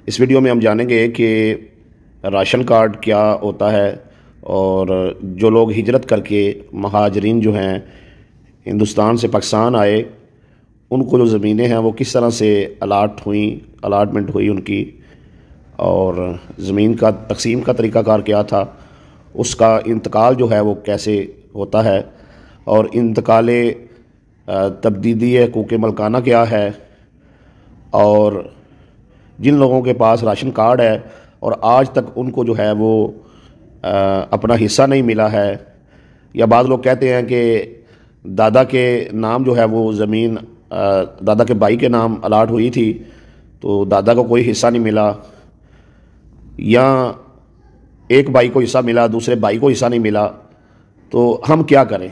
اس video میں ہم جانیں گے کہ راشن کارڈ کیا ہوتا ہے اور جو لوگ ہجرت کر کے مہاجرین جو ہیں ہندوستان سے پاکستان آئے ان کو جو زمینیں ہیں وہ کس طرح سے الاٹمنٹ ہوئی ان کی، اور زمین کا تقسیم کا طریقہ کار کیا تھا، اس کا انتقال جو ہے وہ کیسے ہوتا ہے، اور انتقال تبدیلی حقوق ملکانہ کیا ہے، اور جن لوگوں کے پاس راشن کارڈ ہے اور آج تک ان کو جو ہے وہ اپنا حصہ نہیں ملا ہے، یا بعض لوگ کہتے ہیں کہ دادا کے نام جو ہے وہ زمین دادا کے بھائی کے نام الاٹ ہوئی تھی تو دادا کو کوئی حصہ نہیں ملا، یا ایک بھائی کو حصہ ملا دوسرے بھائی کو حصہ نہیں ملا، تو ہم کیا کریں؟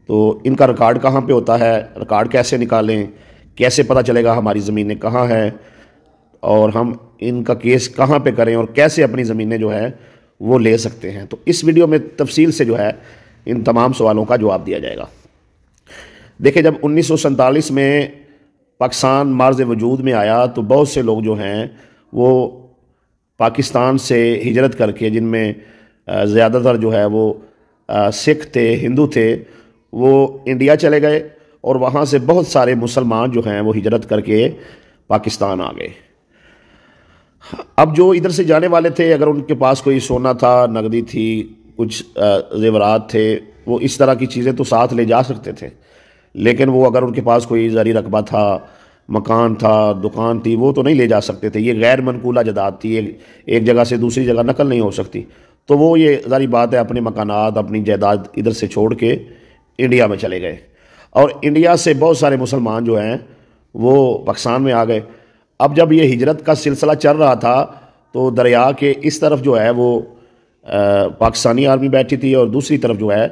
تو ان کا ریکارڈ کہاں پہ ہوتا ہے، ریکارڈ کیسے نکالیں، کیسے پتہ چلے گا ہماری زمینیں کہاں ہیں، اور ہم ان کا کیس کہاں پہ کریں اور کیسے اپنی زمینیں جو ہے وہ لے سکتے ہیں؟ تو اس ویڈیو میں تفصیل سے جو ہے ان تمام سوالوں کا جواب دیا جائے گا۔ دیکھیں، جب 1947 میں پاکستان معرض وجود میں آیا تو بہت سے لوگ جو ہیں وہ پاکستان سے ہجرت کر کے، جن میں زیادہ تر جو ہے وہ سکھ تھے، ہندو تھے، وہ انڈیا چلے گئے، اور وہاں سے بہت سارے مسلمان جو ہیں وہ ہجرت کر کے پاکستان آ گئے۔ اب جو ادھر سے جانے والے تھے، اگر ان کے پاس کوئی سونا تھا، نقدی تھی، کچھ زیورات تھے، وہ اس طرح کی چیزیں تو ساتھ لے جا سکتے تھے، لیکن وہ اگر ان کے پاس کوئی زرعی رقبہ تھا، مکان تھا، دکان تھی، وہ تو نہیں لے جا سکتے تھے۔ یہ غیر منقولہ جائیداد تھی، ایک جگہ سے دوسری جگہ نقل نہیں ہو سکتی، تو وہ یہ ظاہری بات ہے اپنے مکانات، اپنی جائیداد ادھر سے چھوڑ کے انڈیا میں چلے گئے، اور انڈیا سے بہت سارے مسلمان جو ہیں وہ پاکستان میں آ گئے۔ اب جب یہ ہجرت کا سلسلہ چل رہا تھا تو دریا کے اس طرف جو ہے وہ پاکستانی آرمی بیٹھی تھی، اور دوسری طرف جو ہے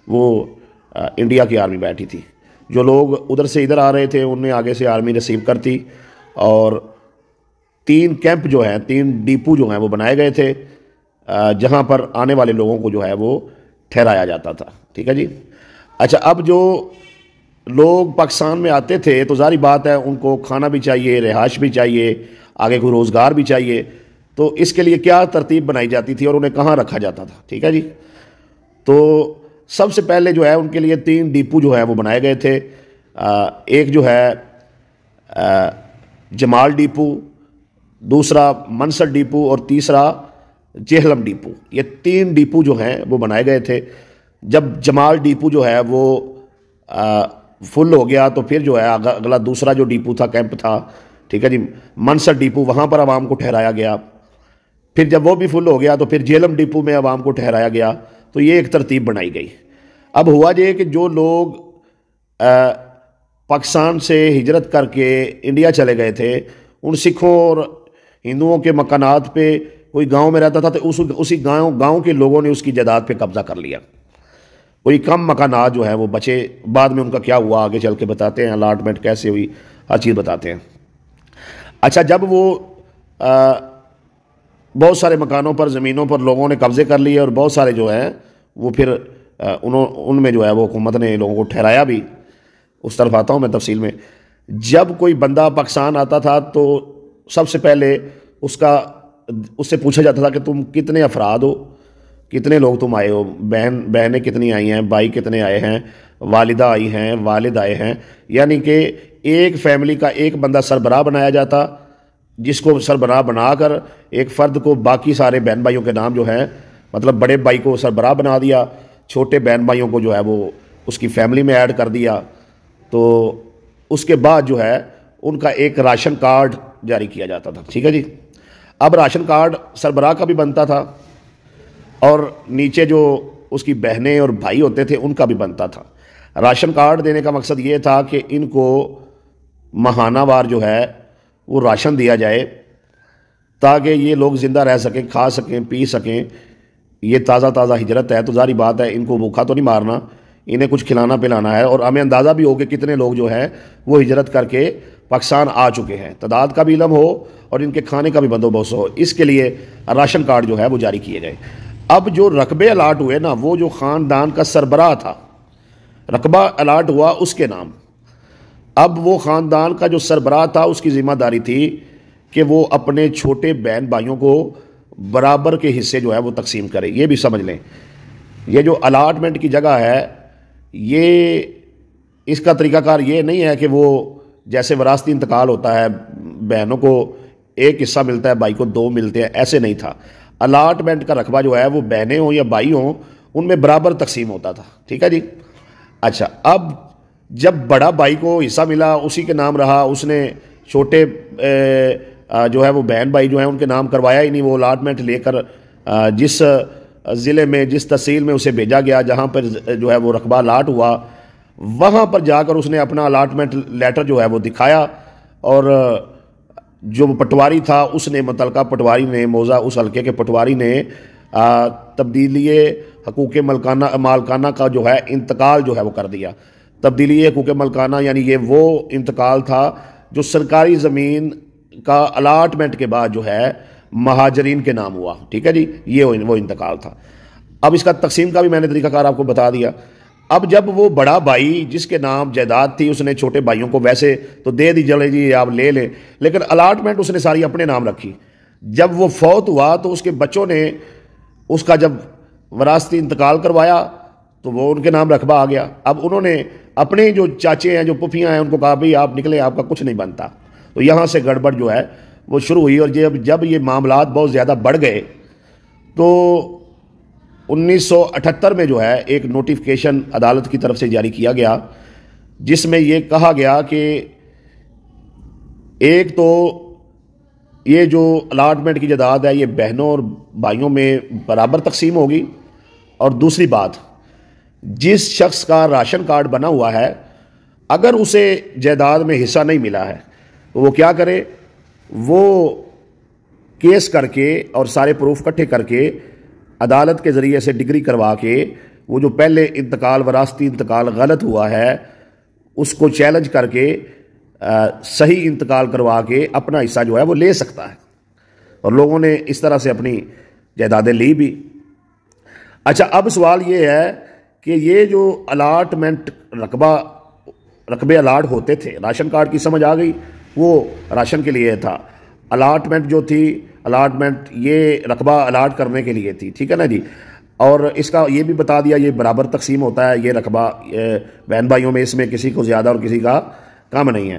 وہ انڈیا کی آرمی بیٹھی تھی۔ جو لوگ ادھر سے ادھر آ رہے تھے انہیں آگے سے آرمی ریسیو کرتی، اور 3 کیمپ جو ہیں، 3 ڈیپو جو ہیں وہ بنائے گئے تھے جہاں پر آنے والے لوگوں کو جو ہے وہ ٹھہرایا جاتا تھا۔ ٹھیک ہے جی۔ اچھا، اب جو لوگ پاکستان میں آتے تھے تو ظاہری بات ہے ان کو کھانا بھی چاہیے، رہائش بھی چاہیے، آگے کوئی روزگار بھی چاہیے، تو اس کے لیے کیا ترتیب بنائی جاتی تھی اور انہیں کہاں رکھا جاتا تھا؟ ٹھیک ہے جی۔ تو سب سے پہلے جو ہے ان کے لیے 3 ڈیپو جو ہے وہ بنائے گئے تھے۔ ایک جو ہے جمال ڈیپو، دوسرا منصر ڈیپو، اور تیسرا جہلم ڈیپو۔ یہ 3 ڈیپو جو ہیں وہ بنائے گئے تھے۔ جب جمال ڈیپو جو ہے وہ فل ہو گیا تو پھر جو ہے اگلا دوسرا جو ڈیپو تھا، کیمپ تھا، ٹھیک ہے جی، منصر ڈیپو، وہاں پر عوام کو ٹھہرایا گیا۔ پھر جب وہ بھی فل ہو گیا تو پھر جہلم ڈیپو میں عوام کو ٹھہرایا گیا۔ تو یہ ایک ترتیب بنائی گئی۔ اب ہوا یہ کہ جو لوگ پاکستان سے ہجرت کر کے انڈیا چلے گئے تھے، ان سکھوں اور ہندوؤں کے مکانات پہ کوئی گاؤں میں رہتا تھا تو اسی گاؤں کے لوگوں نے اس کی جائیداد پہ قبضہ کر لیا۔ کوئی کم مکانات جو ہیں وہ بچے، بعد میں ان کا کیا ہوا آگے چل کے بتاتے ہیں، الاٹمنٹ کیسے ہوئی، ہر چیز بتاتے ہیں۔ اچھا، جب وہ بہت سارے مکانوں پر، زمینوں پر لوگوں نے قبضے کر لیے، اور بہت سارے جو ہیں وہ پھر ان میں جو ہے وہ حکومت نے لوگوں کو ٹھہرایا بھی، اس طرف آتا ہوں میں تفصیل میں۔ جب کوئی بندہ پاکستان آتا تھا تو سب سے پہلے اس سے پوچھا جاتا تھا کہ تم کتنے افراد ہو، کتنے لوگ تم آئے ہو، بہنیں کتنی آئی ہیں، بھائی کتنے آئے ہیں، والدہ آئی ہیں، والد آئے ہیں، یعنی کہ ایک فیملی کا ایک بندہ سربراہ بنایا جاتا، جس کو سربراہ بنا کر ایک فرد کو باقی سارے بہن بھائیوں کے نام جو ہیں، مطلب بڑے بھائی کو سربراہ بنا دیا، چھوٹے بہن بھائیوں کو جو ہے وہ اس کی فیملی میں ایڈ کر دیا، تو اس کے بعد جو ہے ان کا ایک راشن کارڈ جاری کیا جاتا تھا۔ ٹھیک ہے جی۔ اب راشن کارڈ سربراہ کا بھی بنتا تھا، اور نیچے جو اس کی بہنیں اور بھائی ہوتے تھے ان کا بھی بنتا تھا۔ راشن کارڈ دینے کا مقصد یہ تھا کہ ان کو ماہانہ وار جو ہے وہ راشن دیا جائے، تاکہ یہ لوگ زندہ رہ سکیں، کھا سکیں، پی سکیں۔ یہ تازہ تازہ ہجرت ہے تو ظاہری بات ہے ان کو بھوکا تو نہیں مارنا، انہیں کچھ کھلانا پلانا ہے، اور ہمیں اندازہ بھی ہو کہ کتنے لوگ جو ہیں وہ ہجرت کر کے پاکستان آ چکے ہیں، تعداد کا بھی علم ہو اور ان کے کھانے کا بھی بندوبست ہو، اس کے لیے راشن کارڈ جو ہے وہ جاری کیے گئے۔ اب جو رقبے الاٹ ہوئے نا، وہ جو خاندان کا سربراہ تھا، رقبہ الاٹ ہوا اس کے نام۔ اب وہ خاندان کا جو سربراہ تھا اس کی ذمہ داری تھی کہ وہ اپنے چھوٹے بہن بھائیوں کو برابر کے حصے جو ہے وہ تقسیم کرے. یہ بھی سمجھ لیں, یہ جو الاٹمنٹ کی جگہ ہے, یہ اس کا طریقہ کار یہ نہیں ہے کہ وہ جیسے وراثتی انتقال ہوتا ہے, بہنوں کو ایک حصہ ملتا ہے, بھائی کو 2 ملتے ہیں, ایسے نہیں تھا. الاٹمنٹ کا رقبہ جو ہے وہ بہنیں ہوں یا بھائی ہوں ان میں برابر تقسیم ہوتا تھا. ٹھیک ہے جی. اچھا, اب جب بڑا بھائی کو حصہ ملا اسی کے نام رہا, اس نے چھوٹے جو ہے وہ بہن بھائی جو ہیں ان کے نام کروایا ہی نہیں. وہ الاٹمنٹ لے کر جس ضلع میں جس تحصیل میں اسے بھیجا گیا جہاں پر جو ہے وہ رقبہ الاٹ ہوا, وہاں پر جا کر اس نے اپنا الاٹمنٹ لیٹر جو ہے وہ دکھایا, اور جو پٹواری تھا اس نے, متعلقہ پٹواری نے, موضع اس حلقے کے پٹواری نے تبدیلی حقوق مالکانہ کا جو ہے انتقال جو ہے وہ کر دیا. تبدیلی حقوق مالکانہ یعنی یہ وہ انتقال تھا جو سرکاری زمین کا الاٹمنٹ کے بعد جو ہے مہاجرین کے نام ہوا. ٹھیک ہے جی, یہ وہ انتقال تھا. اب اس کا تقسیم کا بھی میں نے طریقہ کار آپ کو بتا دیا. اب جب وہ بڑا بھائی جس کے نام جائیداد تھی اس نے چھوٹے بھائیوں کو ویسے تو دے دی, چلے جی آپ لے لیں, لیکن الاٹمنٹ اس نے ساری اپنے نام رکھی. جب وہ فوت ہوا تو اس کے بچوں نے اس کا جب وراثتی انتقال کروایا تو وہ ان کے نام رقبہ آ گیا. اب انہوں نے اپنے جو چاچے ہیں, جو پھوپھیاں ہیں, ان کو کہا بھئی آپ نکلیں, آپ کا کچھ نہیں بنتا. تو یہاں سے گڑبڑ جو ہے وہ شروع ہوئی, اور جب یہ معاملات بہت زیادہ بڑھ گئے تو 1978 میں جو ہے ایک نوٹیفیکیشن عدالت کی طرف سے جاری کیا گیا جس میں یہ کہا گیا کہ ایک تو یہ جو الاٹمنٹ کی جائیداد ہے یہ بہنوں اور بھائیوں میں برابر تقسیم ہوگی, اور دوسری بات جس شخص کا راشن کارڈ بنا ہوا ہے اگر اسے جائیداد میں حصہ نہیں ملا ہے تو وہ کیا کرے, وہ کیس کر کے اور سارے پروف اکٹھے کر کے عدالت کے ذریعے سے ڈگری کروا کے وہ جو پہلے انتقال وراثتی انتقال غلط ہوا ہے اس کو چیلنج کر کے صحیح انتقال کروا کے اپنا حصہ جو ہے وہ لے سکتا ہے. اور لوگوں نے اس طرح سے اپنی جائیدادیں لی بھی. اچھا, اب سوال یہ ہے کہ یہ جو الاٹمنٹ رقبے الاٹ ہوتے تھے, راشن کارڈ کی سمجھ آ گئی, وہ راشن کے لیے تھا. الاٹمنٹ جو تھی, الاٹمنٹ یہ رقبہ الاٹ کرنے کے لیے تھی. ٹھیک ہے نا جی. اور اس کا یہ بھی بتا دیا یہ برابر تقسیم ہوتا ہے, یہ رقبہ بہن بھائیوں میں اس میں کسی کو زیادہ اور کسی کا کم نہیں ہے.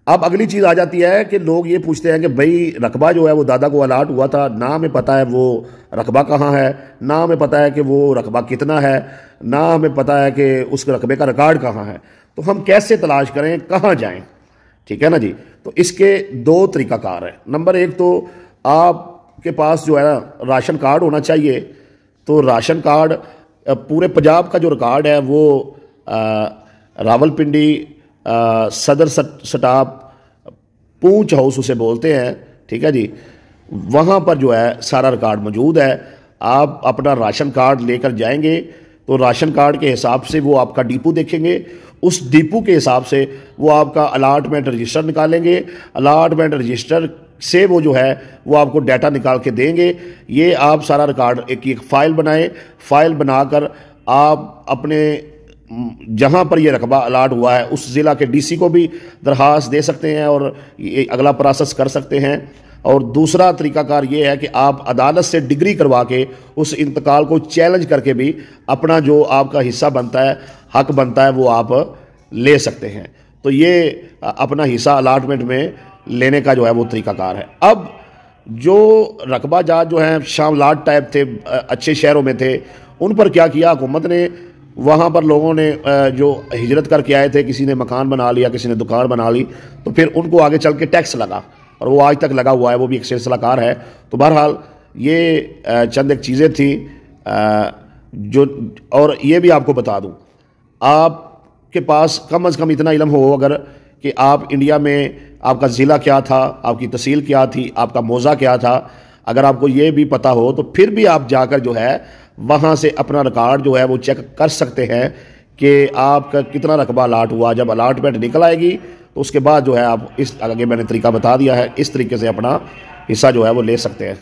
اب اگلی چیز آ جاتی ہے کہ لوگ یہ پوچھتے ہیں کہ بھئی رقبہ جو ہے وہ دادا کو الاٹ ہوا تھا, نہ ہمیں پتہ ہے وہ رقبہ کہاں ہے, نہ ہمیں پتہ ہے کہ وہ رقبہ کتنا ہے, نہ ہمیں پتہ ہے کہ اس رقبے کا ریکارڈ کہاں ہے, تو ہم کیسے تلاش کریں, کہاں جائیں. ٹھیک ہے نا جی. تو اس کے 2 طریقہ کار ہیں. نمبر 1 تو آپ کے پاس جو ہے نا راشن کارڈ ہونا چاہیے. تو راشن کارڈ پورے پنجاب کا جو ریکارڈ ہے وہ راول پنڈی صدر سٹاپ پونچھ ہاؤس اسے بولتے ہیں. ٹھیک ہے جی. وہاں پر جو ہے سارا ریکارڈ موجود ہے. آپ اپنا راشن کارڈ لے کر جائیں گے تو راشن کارڈ کے حساب سے وہ آپ کا ڈیپو دیکھیں گے, اس ڈیپو کے حساب سے وہ آپ کا الاٹمنٹ رجسٹر نکالیں گے. الاٹمنٹ رجسٹر سے وہ جو ہے وہ آپ کو ڈیٹا نکال کے دیں گے. یہ آپ سارا ریکارڈ ایک فائل بنائیں. فائل بنا کر آپ اپنے جہاں پر یہ رقبہ الاٹ ہوا ہے اس ضلع کے ڈی سی کو بھی درخواست دے سکتے ہیں اور یہ اگلا پروسیس کر سکتے ہیں. اور دوسرا طریقہ کار یہ ہے کہ آپ عدالت سے ڈگری کروا کے اس انتقال کو چیلنج کر کے بھی اپنا جو آپ کا حصہ بنتا ہے, حق بنتا ہے, وہ آپ لے سکتے ہیں. تو یہ اپنا حصہ الاٹمنٹ میں لینے کا جو ہے وہ طریقہ کار ہے. اب جو رقبہ جات جو ہیں شاملات ٹائپ تھے, اچھے شہروں میں تھے, ان پر کیا کیا حکومت نے, وہاں پر لوگوں نے جو ہجرت کر کے آئے تھے, کسی نے مکان بنا لیا, کسی نے دکان بنا لی, تو پھر ان کو آگے چل کے ٹیکس لگا اور وہ آج تک لگا ہوا ہے, وہ بھی ایک سلسلہ کار ہے. تو بہرحال یہ چند ایک چیزیں تھیں جو, اور یہ بھی آپ کو بتا دوں, آپ کے پاس کم از کم اتنا علم ہو اگر کہ آپ انڈیا میں آپ کا ضلع کیا تھا, آپ کی تحصیل کیا تھی, آپ کا موضع کیا تھا, اگر آپ کو یہ بھی پتہ ہو تو پھر بھی آپ جا کر جو ہے وہاں سے اپنا ریکارڈ جو ہے وہ چیک کر سکتے ہیں کہ آپ کا کتنا رقبہ الاٹ ہوا. جب الاٹمنٹ نکل آئے گی تو اس کے بعد جو ہے آپ اس آگے میں نے طریقہ بتا دیا ہے, اس طریقے سے اپنا حصہ جو ہے وہ لے سکتے ہیں.